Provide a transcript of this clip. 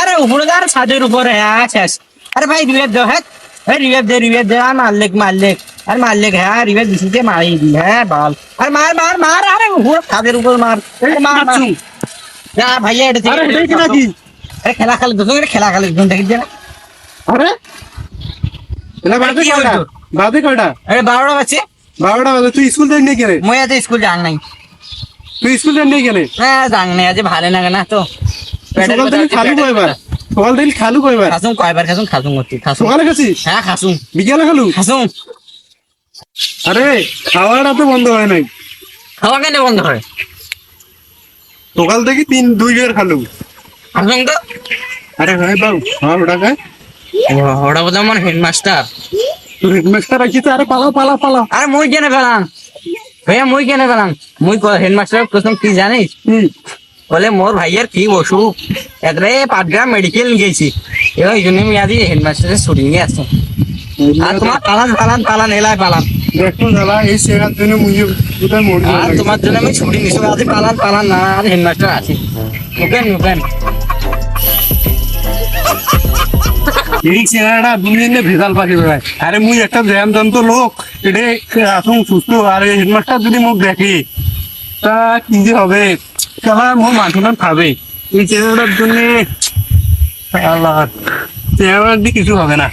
আরে উপরে আর ছাদের উপরে হ্যাঁ শেষ। আরে ভাই রিভেট দে হ্যাঁ, রিভেট দে আর মারলেক হ্যাঁ রিভেট দিছিতে মারি দি হ্যাঁ বল আর মার আরে উপরে ছাদের উপর মার মার যা ভাইয়া এটা আরে এটা কি নাকি? আরে খেলা খেলে দেখি না। আরে এটা বাজে কি কয়টা? হইতো? বাজে কয়টা? আরে 12টা বাজছে 12টা বাজে। তুই স্কুল যাই নিয়ে গেলে? মই আজ স্কুল যাং নাই। তুই স্কুল যাই নিয়ে গেলে? হ্যাঁ যাং নাই আজ ভালো লাগে না তো। সকাল থেকে খালু কয়বার? সকাল থেকে খালু কয়বার? খাসুম কয়বার খাসুম করছি খাসুম সকালে খাচ্ছিস? হ্যাঁ খাসুম বিকেলে খালু? খাসুম আরে খাওয়াটা তো বন্ধ হয় নাই। খাওয়া কেন বন্ধ হয়? সকাল থেকে 2 বার খালু। খাসুম তো আরে ভাই বাবু হ্যাঁ ওটা খায়। ওটা বোধ আমার হেডমাস্টার। তুই হেডমাস্টার রাখিস? আরে পালা। আরে মই কেন পেলাম ভাইয়া মই কেন পেলাম মই হেডমাস্টার প্রথম কি জানিস বলে মোর ভাইয়ের কি অসুখ একরে 5 গ্রাম মেডিকেল গেছি এবার এই জন্য আমি আজ হেডমাস্টারের ছুটি নিয়ে আসছি। আর তোমার পালান এলায় পালান দেখো জ্বালা এই সেরার জন্য মুঝে কোথায় মরে আর যাবে। তোমার জন্য আমি ছুটি নিছি আজ পালান না আর হেডমাস্টার আছি নুকেন এই চেহারাটা দুনিয়া ভেজাল পাখি বেড়ায়। আরে মুই একটা জ্যাম জানত লোক এটা আসুন সুস্থ আর হেডমাস্টার যদি মুখ দেখে তা কি যে হবে খেলা মোর মাথা খাবে এই চেহারাটার জন্য চেহারা দিয়ে কিছু হবে না।